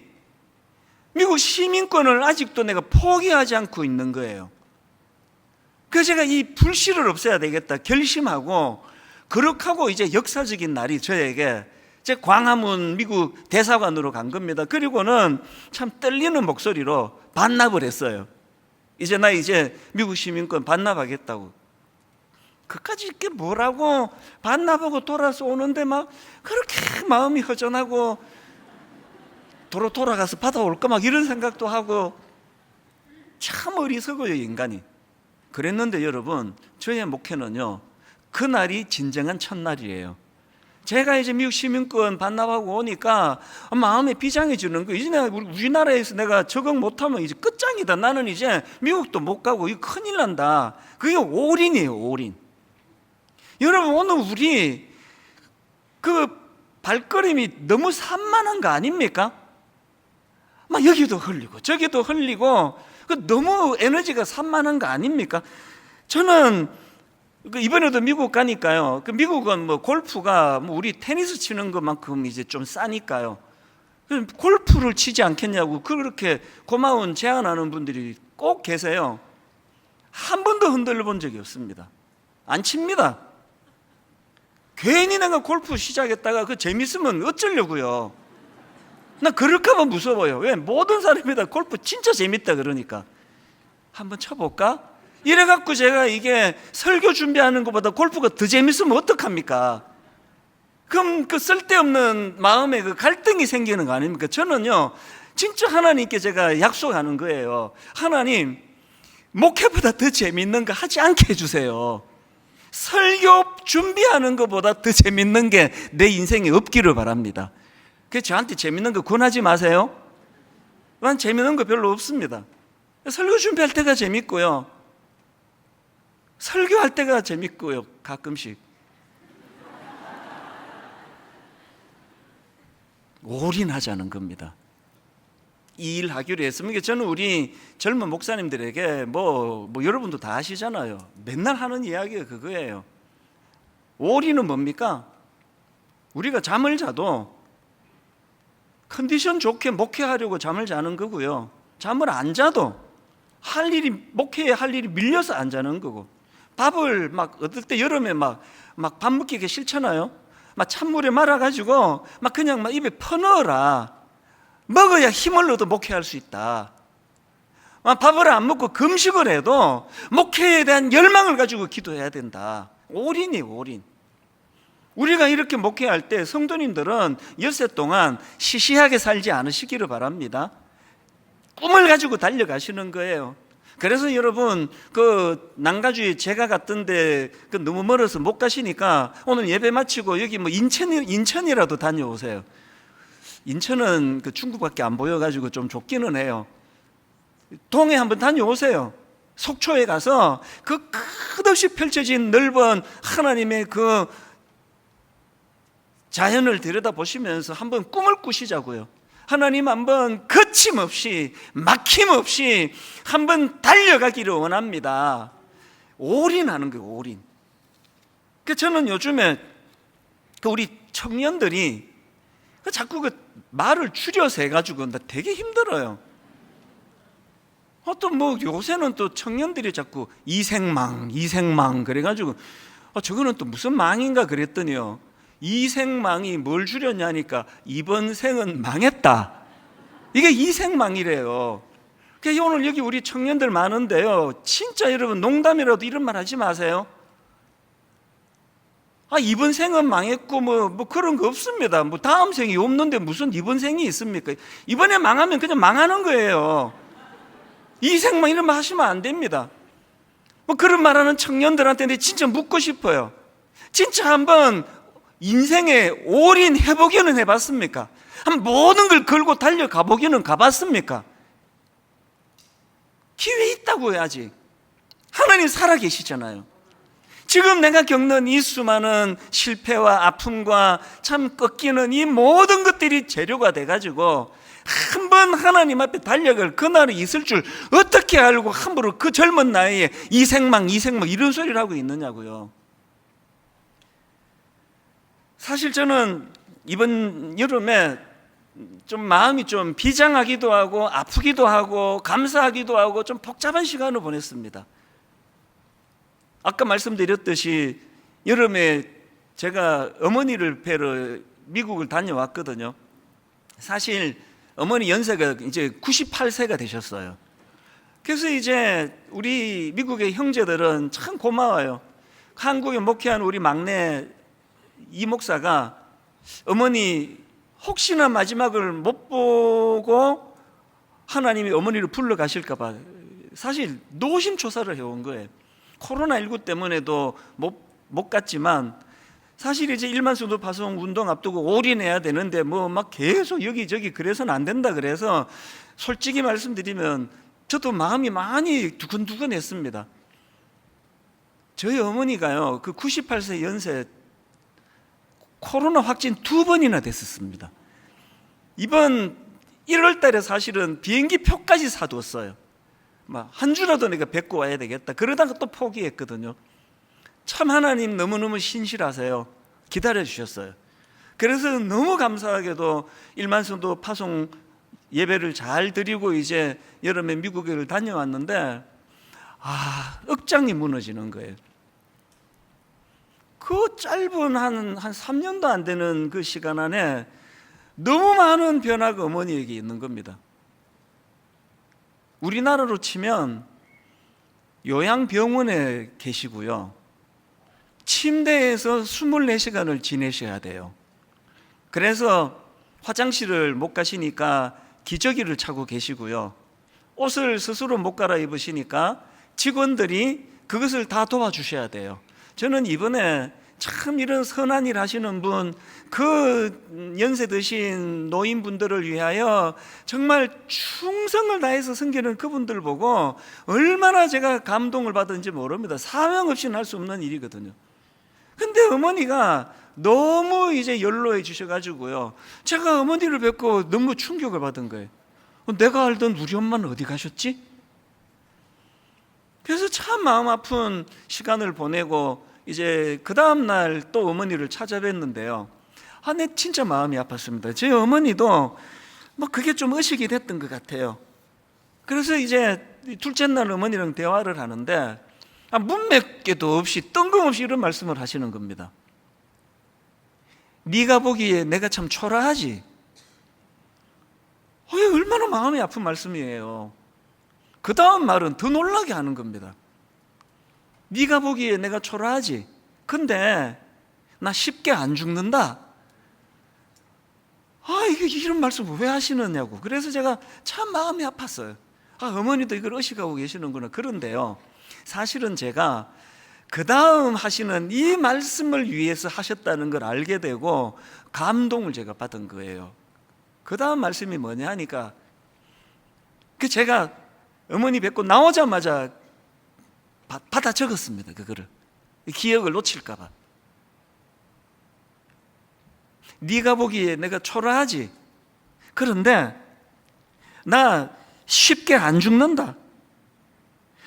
미국 시민권을 아직도 내가 포기하지 않고 있는 거예요. 그래서 제가 이 불씨를 없애야 되겠다 결심하고, 그렇게 이제 역사적인 날이 저에게, 제 광화문 미국 대사관으로 간 겁니다. 그리고는 참 떨리는 목소리로 반납을 했어요. 이제 나 미국 시민권 반납하겠다고. 그까지 이렇게 뭐라고 반납하고 돌아서 오는데 막 그렇게 마음이 허전하고, 도로 돌아가서 받아올까 막 이런 생각도 하고, 참 어리석어요 인간이. 그랬는데 여러분, 저의 목회는요, 그날이 진정한 첫날이에요. 제가 이제 미국 시민권 반납하고 오니까 마음이 비장해지는 거예요. 이제 내가 우리나라에서 내가 적응 못하면 이제 끝장이다. 나는 이제 미국도 못 가고 이거 큰일 난다. 그게 올인이에요, 올인. 여러분, 오늘 우리 그 발걸음이 너무 산만한 거 아닙니까? 막 여기도 흘리고 저기도 흘리고, 그 너무 에너지가 산만한 거 아닙니까? 저는 이번에도 미국 가니까요, 그 미국은 뭐 골프가 뭐 우리 테니스 치는 것만큼 이제 좀 싸니까요, 골프를 치지 않겠냐고 그렇게 고마운 제안하는 분들이 꼭 계세요. 한 번도 흔들려 본 적이 없습니다. 안 칩니다. 괜히 내가 골프 시작했다가 그 재밌으면 어쩌려고요. 나 그럴까봐 무서워요. 왜? 모든 사람이 다 골프 진짜 재밌다 그러니까 한번 쳐볼까? 이래갖고 제가 이게 설교 준비하는 것보다 골프가 더 재밌으면 어떡합니까? 그럼 그 쓸데없는 마음에 그 갈등이 생기는 거 아닙니까? 저는요, 진짜 하나님께 제가 약속하는 거예요. 하나님, 목회보다 더 재밌는 거 하지 않게 해주세요. 설교 준비하는 것보다 더 재밌는 게 내 인생에 없기를 바랍니다. 그래서 저한테 재밌는 거 권하지 마세요. 난 재밌는 거 별로 없습니다. 설교 준비할 때가 재밌고요, 설교할 때가 재밌고요, 가끔씩. 올인하자는 겁니다. 이 일 하기로 했습니다. 저는 우리 젊은 목사님들에게 뭐 여러분도 다 아시잖아요. 맨날 하는 이야기가 그거예요. 올인은 뭡니까? 우리가 잠을 자도 컨디션 좋게 목회하려고 잠을 자는 거고요, 잠을 안 자도 목회에 할 일이 밀려서 안 자는 거고, 밥을 막 어떨 때 여름에 막 밥 먹기가 싫잖아요. 막 찬물에 말아가지고 막 그냥 막 입에 퍼넣어라. 먹어야 힘을 얻어 목회할 수 있다. 밥을 안 먹고 금식을 해도 목회에 대한 열망을 가지고 기도해야 된다. 올인이에요, 올인. 우리가 이렇게 목회할 때 성도님들은 엿새 동안 시시하게 살지 않으시기를 바랍니다. 꿈을 가지고 달려가시는 거예요. 그래서 여러분, 그 난가주에 제가 갔던데 그 너무 멀어서 못 가시니까 오늘 예배 마치고 여기 뭐 인천이라도 다녀오세요. 인천은 그 중국밖에 안 보여가지고 좀 좁기는 해요. 동해 한번 다녀오세요. 속초에 가서 그 끝없이 펼쳐진 넓은 하나님의 그 자연을 들여다보시면서 한번 꿈을 꾸시자고요. 하나님, 한번 거침없이 막힘없이 한번 달려가기를 원합니다. 올인하는 거예요, 올인. 그래서 저는 요즘에 그 우리 청년들이 자꾸 그 말을 줄여서 해가지고 나 되게 힘들어요. 또 뭐 요새는 또 청년들이 자꾸 이생망 그래가지고 저거는 또 무슨 망인가 그랬더니요, 이생망이 뭘 줄였냐니까 이번 생은 망했다, 이게 이생망이래요. 그러니까 오늘 여기 우리 청년들 많은데요, 진짜 여러분 농담이라도 이런 말 하지 마세요. 이번 생은 망했고 뭐 그런 거 없습니다. 뭐 다음 생이 없는데 무슨 이번 생이 있습니까? 이번에 망하면 그냥 망하는 거예요. 이 생망 이런 말 하시면 안 됩니다. 뭐 그런 말하는 청년들한테 내 진짜 묻고 싶어요. 진짜 한번 인생에 올인 해보기는 해봤습니까? 한 모든 걸 걸고 달려가 보기는 가봤습니까? 기회 있다고요. 아직 하나님 살아계시잖아요. 지금 내가 겪는 이 수많은 실패와 아픔과 참 꺾이는 이 모든 것들이 재료가 돼가지고 한번 하나님 앞에 달려갈 그날이 있을 줄 어떻게 알고 함부로 그 젊은 나이에 이생망 이런 소리를 하고 있느냐고요. 사실 저는 이번 여름에 좀 마음이 좀 비장하기도 하고 아프기도 하고 감사하기도 하고 좀 복잡한 시간을 보냈습니다. 아까 말씀드렸듯이 여름에 제가 어머니를 뵈러 미국을 다녀왔거든요. 사실 어머니 연세가 이제 98세가 되셨어요. 그래서 이제 우리 미국의 형제들은 참 고마워요. 한국에 목회한 우리 막내 이 목사가 어머니 혹시나 마지막을 못 보고 하나님이 어머니를 불러 가실까 봐 사실 노심초사를 해온 거예요. 코로나19 때문에도 못 갔지만 사실 이제 1만 수도 파송 운동 앞두고 올인해야 되는데 뭐 막 계속 여기저기 그래서는 안 된다 그래서 솔직히 말씀드리면 저도 마음이 많이 두근두근했습니다. 저희 어머니가요, 그 98세 연세 코로나 확진 2번이나 됐었습니다. 이번 1월 달에 사실은 비행기 표까지 사두었어요. 막 한 주라도 내가 뵙고 와야 되겠다 그러다가 또 포기했거든요. 참 하나님 너무너무 신실하세요. 기다려 주셨어요. 그래서 너무 감사하게도 1만 성도 파송 예배를 잘 드리고 이제 여름에 미국을 다녀왔는데 억장이 무너지는 거예요. 그 짧은 한 3년도 안 되는 그 시간 안에 너무 많은 변화가 어머니에게 있는 겁니다. 우리나라로 치면 요양병원에 계시고요, 침대에서 24시간을 지내셔야 돼요. 그래서 화장실을 못 가시니까 기저귀를 차고 계시고요, 옷을 스스로 못 갈아입으시니까 직원들이 그것을 다 도와주셔야 돼요. 저는 이번에 참 이런 선한 일 하시는 분, 그 연세 드신 노인분들을 위하여 정말 충성을 다해서 섬기는 그분들 보고 얼마나 제가 감동을 받은지 모릅니다. 사명 없이는 할 수 없는 일이거든요. 근데 어머니가 너무 이제 연로해 주셔가지고요, 제가 어머니를 뵙고 너무 충격을 받은 거예요. 내가 알던 우리 엄마는 어디 가셨지? 그래서 참 마음 아픈 시간을 보내고 이제 그 다음날 또 어머니를 찾아뵀는데요, 내 진짜 마음이 아팠습니다. 제 어머니도 뭐 그게 좀 의식이 됐던 것 같아요. 그래서 이제 둘째 날 어머니랑 대화를 하는데 문맥에도 없이 뜬금없이 이런 말씀을 하시는 겁니다. 네가 보기에 내가 참 초라하지? 얼마나 마음이 아픈 말씀이에요. 그 다음 말은 더 놀라게 하는 겁니다. 네가 보기에 내가 초라하지? 근데 나 쉽게 안 죽는다. 이런 말씀 왜 하시느냐고. 그래서 제가 참 마음이 아팠어요. 어머니도 이걸 의식하고 계시는구나. 그런데요, 사실은 제가 그 다음 하시는 이 말씀을 위해서 하셨다는 걸 알게 되고 감동을 제가 받은 거예요. 그 다음 말씀이 뭐냐 하니까 제가 어머니 뵙고 나오자마자 받아 적었습니다. 그거를 기억을 놓칠까 봐. 네가 보기에 내가 초라하지? 그런데 나 쉽게 안 죽는다.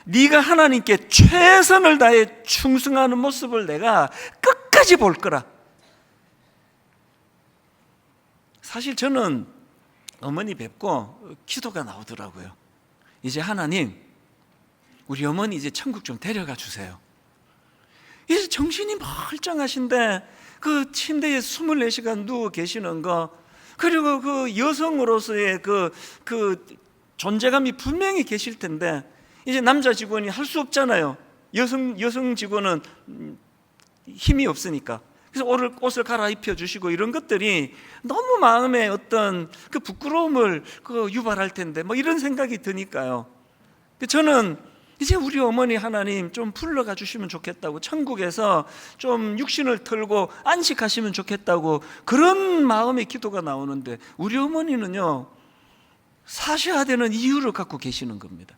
네가 하나님께 최선을 다해 충성하는 모습을 내가 끝까지 볼 거라. 사실 저는 어머니 뵙고 기도가 나오더라고요. 이제 하나님, 우리 어머니 이제 천국 좀 데려가 주세요. 이제 정신이 멀쩡하신데 그 침대에 24시간 누워 계시는 거, 그리고 그 여성으로서의 그 존재감이 분명히 계실 텐데 이제 남자 직원이 할 수 없잖아요. 여성 직원은 힘이 없으니까. 그래서 옷을 갈아입혀 주시고 이런 것들이 너무 마음에 어떤 그 부끄러움을 유발할 텐데 뭐 이런 생각이 드니까요. 저는 이제 우리 어머니 하나님 좀 불러가 주시면 좋겠다고, 천국에서 좀 육신을 털고 안식하시면 좋겠다고 그런 마음의 기도가 나오는데, 우리 어머니는요 사셔야 되는 이유를 갖고 계시는 겁니다.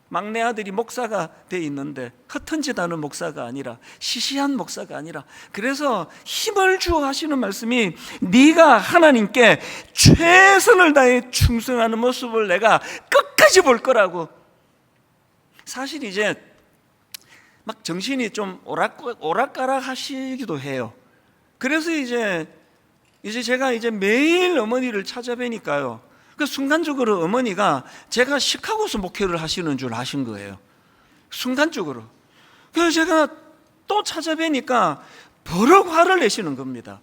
막내 아들이 목사가 돼 있는데 흩은지다는 목사가 아니라, 시시한 목사가 아니라, 그래서 힘을 주어 하시는 말씀이 네가 하나님께 최선을 다해 충성하는 모습을 내가 끝까지 볼 거라고. 사실 이제 막 정신이 좀 오락가락 하시기도 해요. 그래서 이제 제가 매일 어머니를 찾아뵈니까요, 그 순간적으로 어머니가 제가 시카고에서 목회를 하시는 줄 아신 거예요. 순간적으로. 그래서 제가 또 찾아뵈니까 버럭 화를 내시는 겁니다.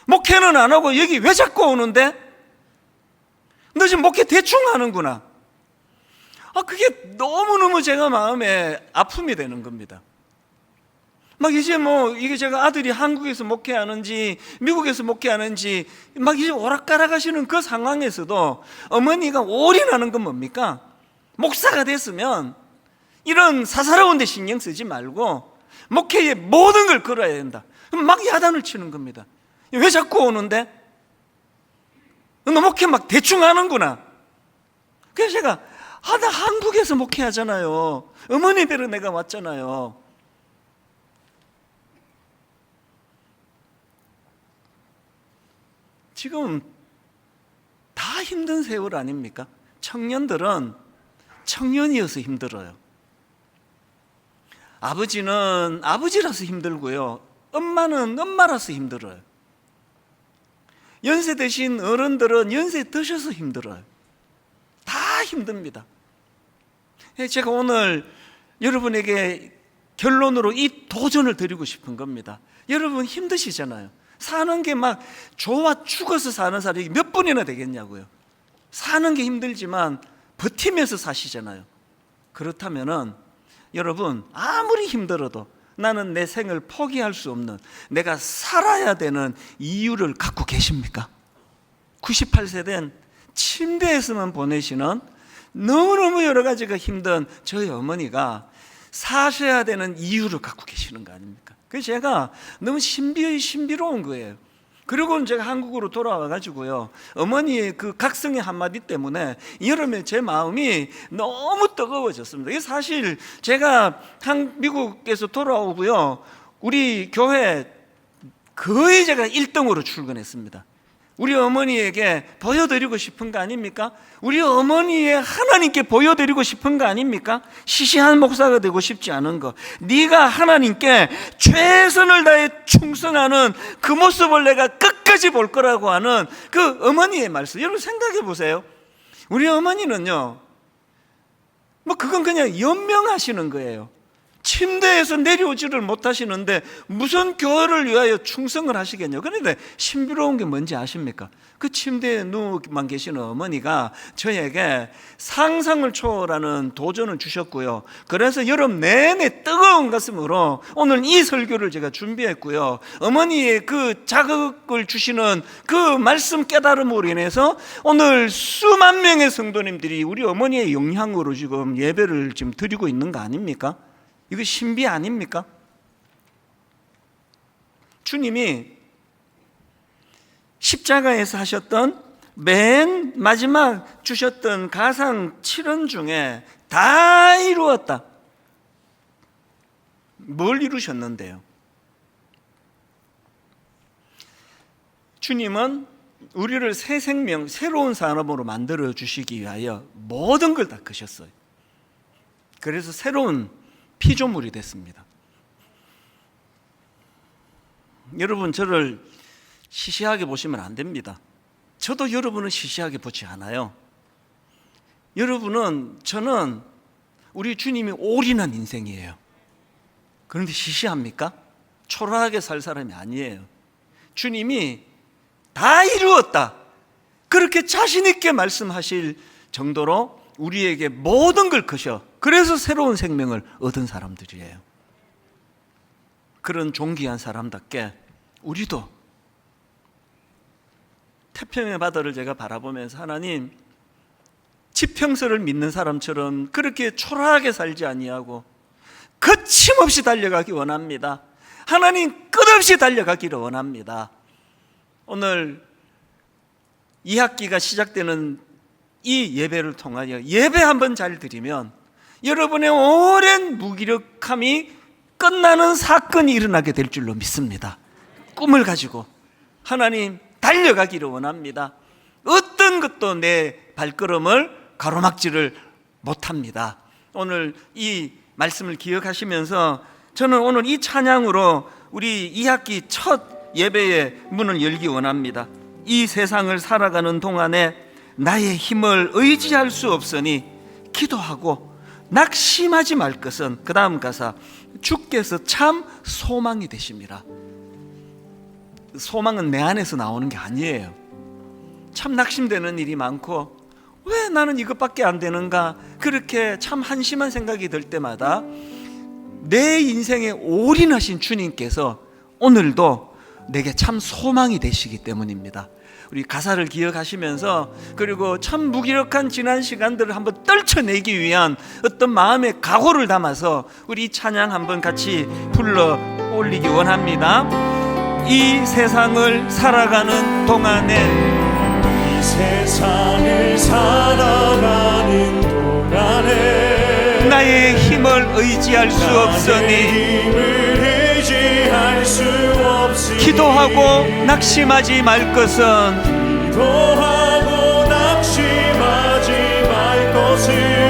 목회는 안 하고 여기 왜 자꾸 오는데? 너 지금 목회 대충 하는구나. 그게 너무너무 제가 마음에 아픔이 되는 겁니다. 막 이제 이게 제가 아들이 한국에서 목회하는지 미국에서 목회하는지 막 이제 오락가락 하시는 그 상황에서도 어머니가 올인하는 건 뭡니까? 목사가 됐으면 이런 사사로운 데 신경 쓰지 말고 목회에 모든 걸 걸어야 된다. 막 야단을 치는 겁니다. 왜 자꾸 오는데? 너 목회 막 대충 하는구나. 그래서 제가 나 한국에서 목회하잖아요. 어머니 뵈러 내가 왔잖아요. 지금 다 힘든 세월 아닙니까? 청년들은 청년이어서 힘들어요. 아버지는 아버지라서 힘들고요, 엄마는 엄마라서 힘들어요. 연세 드신 어른들은 연세 드셔서 힘들어요. 다 힘듭니다. 제가 오늘 여러분에게 결론으로 이 도전을 드리고 싶은 겁니다. 여러분 힘드시잖아요. 사는 게 막 좋아 죽어서 사는 사람이 몇 분이나 되겠냐고요. 사는 게 힘들지만 버티면서 사시잖아요. 그렇다면은 여러분, 아무리 힘들어도 나는 내 생을 포기할 수 없는, 내가 살아야 되는 이유를 갖고 계십니까? 98세 된 침대에서만 보내시는 너무너무 여러 가지가 힘든 저희 어머니가 사셔야 되는 이유를 갖고 계시는 거 아닙니까? 그래서 제가 너무 신비로운 거예요. 그리고 제가 한국으로 돌아와 가지고요, 어머니의 그 각성의 한마디 때문에 여름에 제 마음이 너무 뜨거워졌습니다. 이게 사실 제가 미국에서 돌아오고요, 우리 교회 거의 제가 1등으로 출근했습니다. 우리 어머니에게 보여드리고 싶은 거 아닙니까? 우리 어머니의 하나님께 보여드리고 싶은 거 아닙니까? 시시한 목사가 되고 싶지 않은 거, 네가 하나님께 최선을 다해 충성하는 그 모습을 내가 끝까지 볼 거라고 하는 그 어머니의 말씀. 여러분 생각해 보세요. 우리 어머니는요, 그건 그냥 연명하시는 거예요. 침대에서 내려오지를 못하시는데 무슨 교회를 위하여 충성을 하시겠냐고. 그런데 신비로운 게 뭔지 아십니까? 그 침대에 누워만 계시는 어머니가 저에게 상상을 초월하는 도전을 주셨고요, 그래서 여름 내내 뜨거운 가슴으로 오늘 이 설교를 제가 준비했고요, 어머니의 그 자극을 주시는 그 말씀 깨달음으로 인해서 오늘 수만 명의 성도님들이 우리 어머니의 영향으로 지금 예배를 지금 드리고 있는 거 아닙니까? 이거 신비 아닙니까? 주님이 십자가에서 하셨던 맨 마지막 주셨던 가상 7원 중에 다 이루었다. 뭘 이루셨는데요? 주님은 우리를 새 생명, 새로운 사람으로 만들어 주시기 위하여 모든 걸 다 크셨어요. 그래서 새로운 피조물이 됐습니다. 여러분, 저를 시시하게 보시면 안 됩니다. 저도 여러분을 시시하게 보지 않아요. 여러분은, 저는 우리 주님이 올인한 인생이에요. 그런데 시시합니까? 초라하게 살 사람이 아니에요. 주님이 다 이루었다, 그렇게 자신 있게 말씀하실 정도로 우리에게 모든 걸 거셔, 그래서 새로운 생명을 얻은 사람들이에요. 그런 존귀한 사람답게 우리도 태평의 바다를 제가 바라보면서, 하나님, 지평서를 믿는 사람처럼 그렇게 초라하게 살지 아니하고 거침없이 달려가기 원합니다. 하나님, 끝없이 달려가기를 원합니다. 오늘 2학기가 시작되는 이 예배를 통하여 예배 한번 잘 드리면 여러분의 오랜 무기력함이 끝나는 사건이 일어나게 될 줄로 믿습니다. 꿈을 가지고 하나님 달려가기를 원합니다. 어떤 것도 내 발걸음을 가로막지를 못합니다. 오늘 이 말씀을 기억하시면서 저는 오늘 이 찬양으로 우리 2학기 첫 예배의 문을 열기 원합니다. 이 세상을 살아가는 동안에 나의 힘을 의지할 수 없으니 기도하고 낙심하지 말 것은, 그 다음 가사, 주께서 참 소망이 되심이라. 소망은 내 안에서 나오는 게 아니에요. 참 낙심되는 일이 많고, 왜 나는 이것밖에 안 되는가, 그렇게 참 한심한 생각이 들 때마다 내 인생에 올인하신 주님께서 오늘도 내게 참 소망이 되시기 때문입니다. 우리 가사를 기억하시면서, 그리고 참 무기력한 지난 시간들을 한번 떨쳐내기 위한 어떤 마음의 각오를 담아서 우리 찬양 한번 같이 불러 올리기 원합니다. 이 세상을 살아가는 동안에, 이 세상을 살아가는 동안에 나의 힘을 의지할 수 없으니 기도하고 낙심하지 말 것은,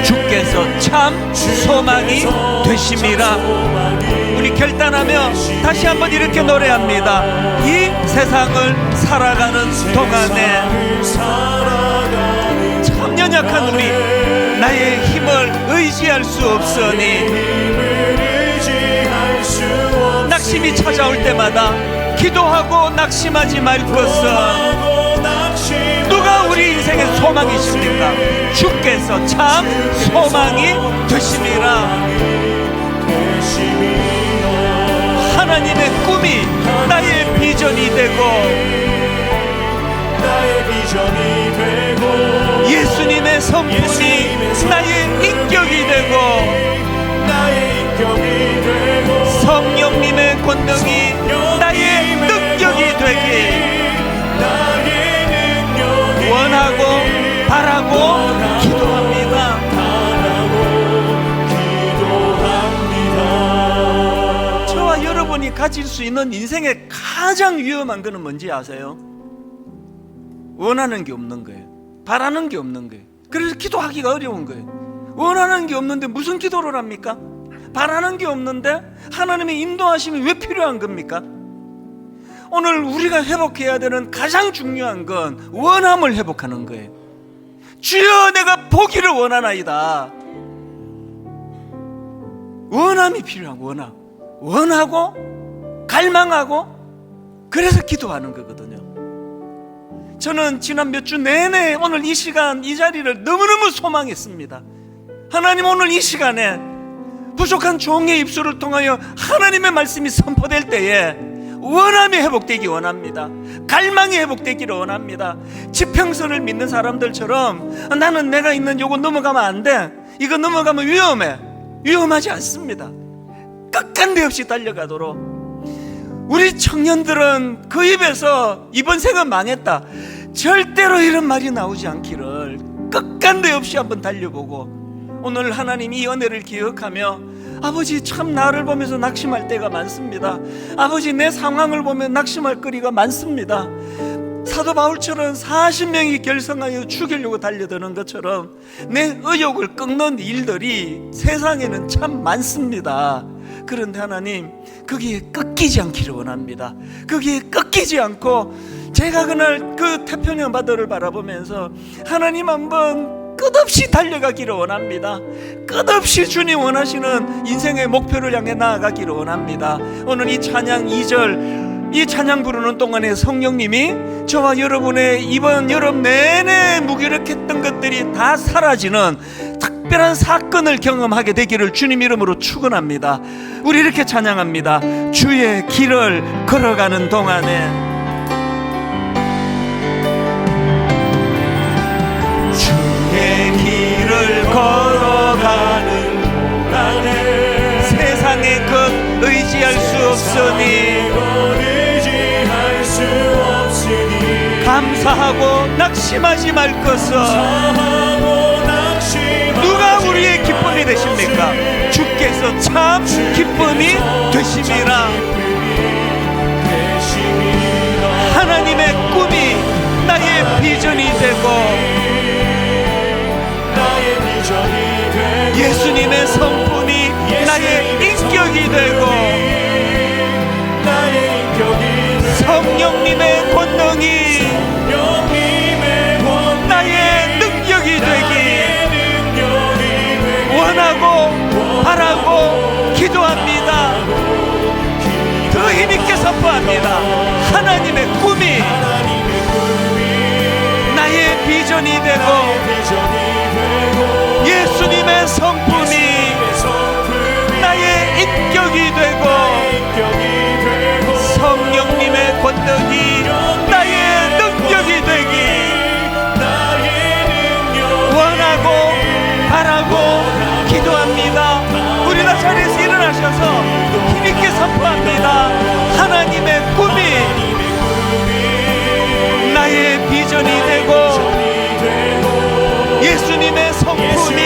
주께서 참 소망이 되심이라. 우리 결단하며 다시 한번 이렇게 노래합니다. 이 세상을 살아가는 동안에 참 연약한 우리, 나의 힘을 의지할 수 없으니 낙심이 찾아올 때마다 기도하고 낙심하지 말 것은, 누가 우리 인생의 소망이십니까? 주께서 참 소망이 되심이라. 하나님의 꿈이 나의 비전이 되고, 예수님의 성품이 나의 인격이 되고, 성령님의 권능이 나의 능력이 되기 원하고 바라고 기도합니다. 저와 여러분이 가질 수 있는 인생의 가장 위험한 것은 뭔지 아세요? 원하는 게 없는 거예요. 바라는 게 없는 거예요. 그래서 기도하기가 어려운 거예요. 원하는 게 없는데 무슨 기도를 합니까? 바라는 게 없는데 하나님의 인도하심이 왜 필요한 겁니까? 오늘 우리가 회복해야 되는 가장 중요한 건 원함을 회복하는 거예요. 주여, 내가 보기를 원하나이다. 원함이 필요한, 원하고 갈망하고, 그래서 기도하는 거거든요. 저는 지난 몇 주 내내 오늘 이 시간, 이 자리를 너무너무 소망했습니다. 하나님, 오늘 이 시간에 부족한 종의 입술을 통하여 하나님의 말씀이 선포될 때에 원함이 회복되기 원합니다. 갈망이 회복되기를 원합니다. 지평선을 믿는 사람들처럼 나는 내가 있는 요거 넘어가면 안 돼, 이거 넘어가면 위험해, 위험하지 않습니다. 끝간데 없이 달려가도록. 우리 청년들은 그 입에서 이번 생은 망했다, 절대로 이런 말이 나오지 않기를 끝간데 없이 한번 달려보고, 오늘 하나님 이 은혜를 기억하며, 아버지, 참 나를 보면서 낙심할 때가 많습니다. 아버지, 내 상황을 보면 낙심할 거리가 많습니다. 사도 바울처럼 40명이 결성하여 죽이려고 달려드는 것처럼 내 의욕을 끊는 일들이 세상에는 참 많습니다. 그런데 하나님, 거기에 꺾이지 않기를 원합니다. 거기에 꺾이지 않고, 제가 그날 그 태평양 바다를 바라보면서 하나님 한번 끝없이 달려가기를 원합니다. 끝없이 주님 원하시는 인생의 목표를 향해 나아가기를 원합니다. 오늘 이 찬양 2절, 이 찬양 부르는 동안에 성령님이 저와 여러분의 이번 여름 내내 무기력했던 것들이 다 사라지는 특별한 사건을 경험하게 되기를 주님 이름으로 축원합니다. 우리 이렇게 찬양합니다. 주의 길을 걸어가는 동안에, 주의 길을 걸어가는 동안에 세상의 것 의지할 수 없으니 감사하고 낙심하지 말 것은 누가 우리의 기쁨이 되십니까? 주께서 참 기쁨이 되심이라. 하나님의 꿈이 나의 비전이 되고 예수님의 성품이 나의 인격이 되고 성령님의 권능이 나의 능력이 되기 원하고 바라고 기도합니다. 더 힘있게 선포합니다. 하나님의 꿈이 나의 비전이 되고 예수님의 성품이 나의 인격이 되고 성령님의 권능이 나의 능력이 되기 원하고 바라고 기도합니다. 우리 다 자리에서 일어나셔서 힘있게 선포합니다. 하나님의 꿈이 나의 비전이 되고 예수님의 성품이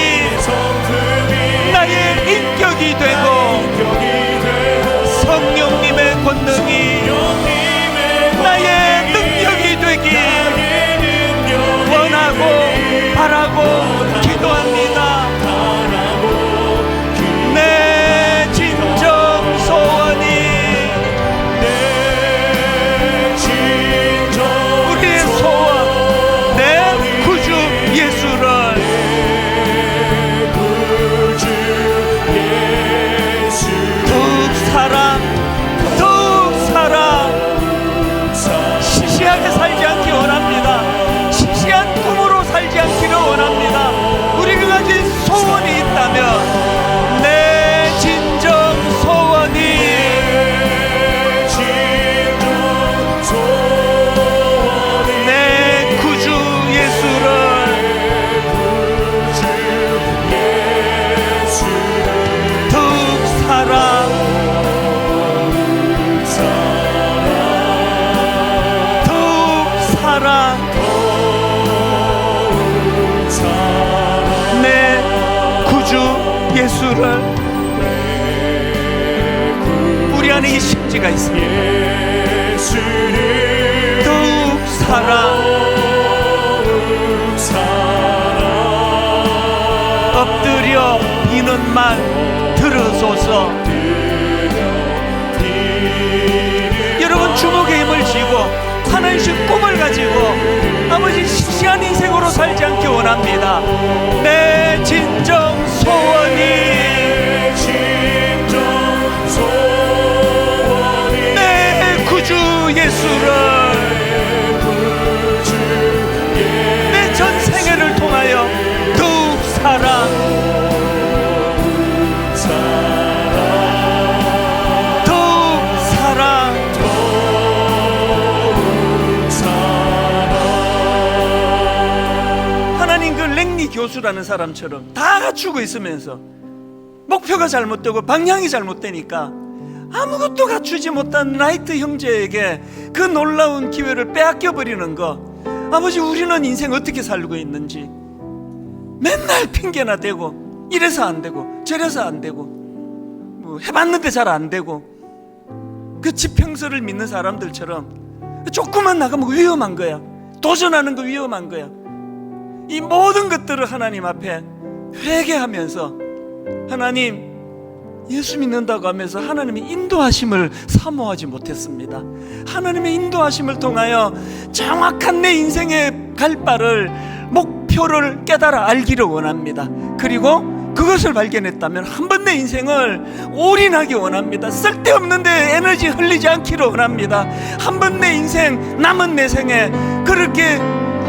나의 인격이 되고 성령님의 권능이 나의 능력이 되기 원하고 바라고 기도합니다. 내 진정 소원이 우리의 소원, 내 구주 예수를 시시하게 살지 않기 원합니다. 시시한 꿈으로 살지 않기를 원합니다. 우리가 가진 소원이 있다면 내 진정 소원이 내 구주 예수를 더욱 사랑 내 구주 예수를 우리 안에 이 심지가 있습니다. 더욱 사랑 엎드려 비는 말 들으소서. 여러분 주먹의 힘을 쥐고 하나님의 꿈을 가지고 아버지 시시한 인생으로 살지 않기 원합니다. 내 진정 소원이 내 구주 예수를 내 전생애를 통하여 더욱 사랑 교수라는 사람처럼 다 갖추고 있으면서 목표가 잘못되고 방향이 잘못되니까 아무것도 갖추지 못한 라이트 형제에게 그 놀라운 기회를 빼앗겨 버리는 거. 아버지, 우리는 인생 어떻게 살고 있는지 맨날 핑계나 대고 이래서 안 되고 저래서 안 되고 뭐 해봤는데 잘 안 되고 그 지평서를 믿는 사람들처럼 조금만 나가면 위험한 거야. 도전하는 거 위험한 거야. 이 모든 것들을 하나님 앞에 회개하면서 하나님 예수 믿는다고 하면서 하나님의 인도하심을 사모하지 못했습니다. 하나님의 인도하심을 통하여 정확한 내 인생의 갈 바를 목표 목표를 깨달아 알기를 원합니다. 그리고 그것을 발견했다면 한 번 내 인생을 올인하기 원합니다. 쓸데없는데 에너지 흘리지 않기를 원합니다. 한 번 내 인생, 남은 내 생에 그렇게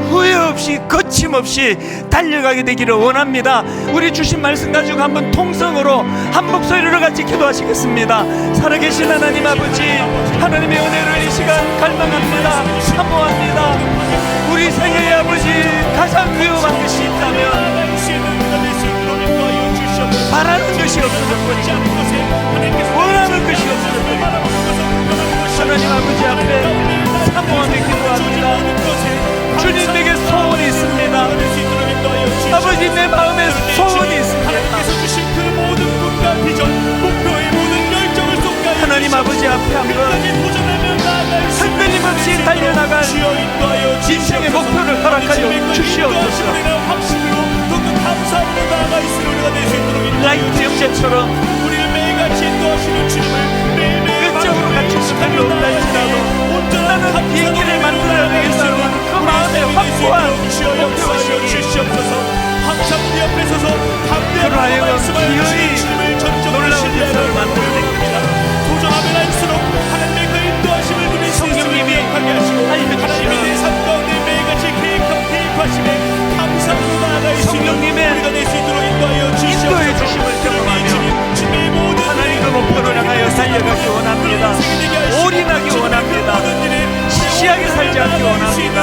후회 없이 거침없이 달려가게 되기를 원합니다. 우리 주신 말씀 가지고 한번 통성으로 한 목소리로 같이 기도하시겠습니다. 살아계신 하나님 아버지, 하나님의 은혜를 이 시간 갈망합니다. 사모합니다. 우리 생애의 아버지, 가장 위험한 것이 있다면 바라는 것이 없어졌거든요. 원하는 것이 없어졌거든요. 하나님 아버지 앞에 사모하며 기도합니다. 주님, 내게 소원이 있습니다. 아버지, 내 마음에 소원이 있습니다. 하나님 아버지 앞에 한번 흔들림 없이 달려나갈 인생의 목표를 허락하여 주시옵소서. 라이트 형제처럼 끝적으로 갖출 수단이 없다 할지라도 나는 비행기를 만들어내겠다는 그 마음의 확고한 목표가 있기에 그로 하여금 기어이 놀라운 역사를 만들어냅니다. 성령님이 알려주시면 성령님의 인도해 주심을 경험하며 하나님의 목표를 향하여 달려가기 원합니다. 올인하기 원합니다. 시시하게 살지 않기 원합니다.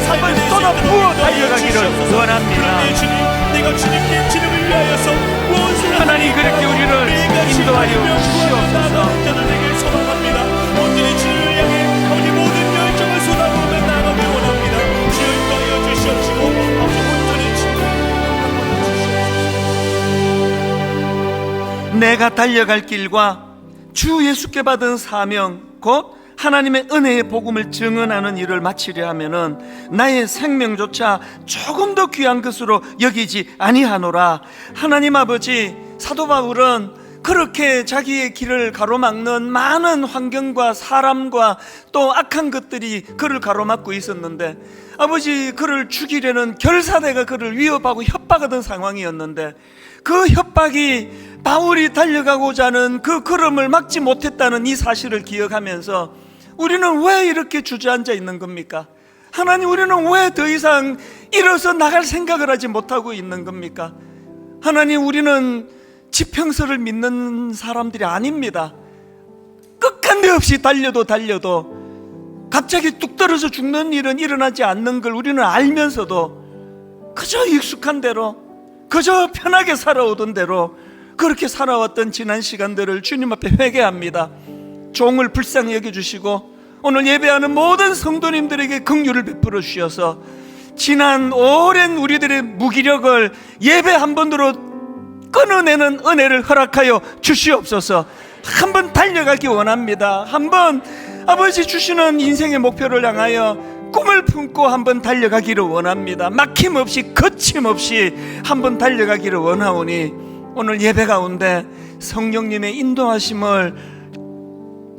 한번 쏟아 부어 달려가기를 원합니다. 하나님, 그렇게 우리를 인도하여 주시옵소서. 내가 달려갈 길과 주 예수께 받은 사명, 곧 하나님의 은혜의 복음을 증언하는 일을 마치려 하면은 나의 생명조차 조금 더 귀한 것으로 여기지 아니하노라. 하나님 아버지, 사도 바울은 그렇게 자기의 길을 가로막는 많은 환경과 사람과 또 악한 것들이 그를 가로막고 있었는데, 아버지, 그를 죽이려는 결사대가 그를 위협하고 협박하던 상황이었는데, 그 협박이 바울이 달려가고자 하는 그 걸음을 막지 못했다는 이 사실을 기억하면서 우리는 왜 이렇게 주저앉아 있는 겁니까? 하나님, 우리는 왜 더 이상 일어서 나갈 생각을 하지 못하고 있는 겁니까? 하나님, 우리는 지평서를 믿는 사람들이 아닙니다. 끝간데 없이 달려도 갑자기 뚝 떨어져 죽는 일은 일어나지 않는 걸 우리는 알면서도 그저 익숙한 대로, 그저 편하게 살아오던 대로 그렇게 살아왔던 지난 시간들을 주님 앞에 회개합니다. 종을 불쌍히 여겨주시고 오늘 예배하는 모든 성도님들에게 긍휼을 베풀어 주셔서 지난 오랜 우리들의 무기력을 예배 한 번으로 끊어내는 은혜를 허락하여 주시옵소서. 한번 달려가기 원합니다. 한번 아버지 주시는 인생의 목표를 향하여 꿈을 품고 한번 달려가기를 원합니다. 막힘없이 거침없이 한번 달려가기를 원하오니 오늘 예배 가운데 성령님의 인도하심을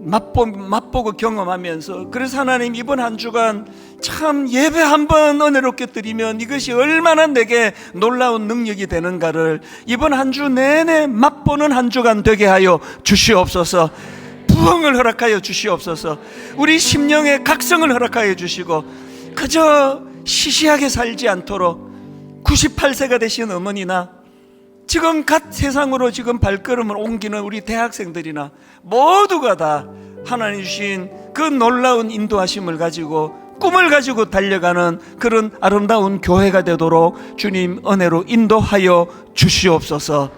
맛보고 경험하면서, 그래서 하나님, 이번 한 주간 참 예배 한번 은혜롭게 드리면 이것이 얼마나 내게 놀라운 능력이 되는가를 이번 한 주 내내 맛보는 한 주간 되게 하여 주시옵소서. 부흥을 허락하여 주시옵소서. 우리 심령의 각성을 허락하여 주시고 그저 시시하게 살지 않도록 98세가 되신 어머니나 지금 갓 세상으로 지금 발걸음을 옮기는 우리 대학생들이나 모두가 다 하나님 주신 그 놀라운 인도하심을 가지고 꿈을 가지고 달려가는 그런 아름다운 교회가 되도록 주님 은혜로 인도하여 주시옵소서.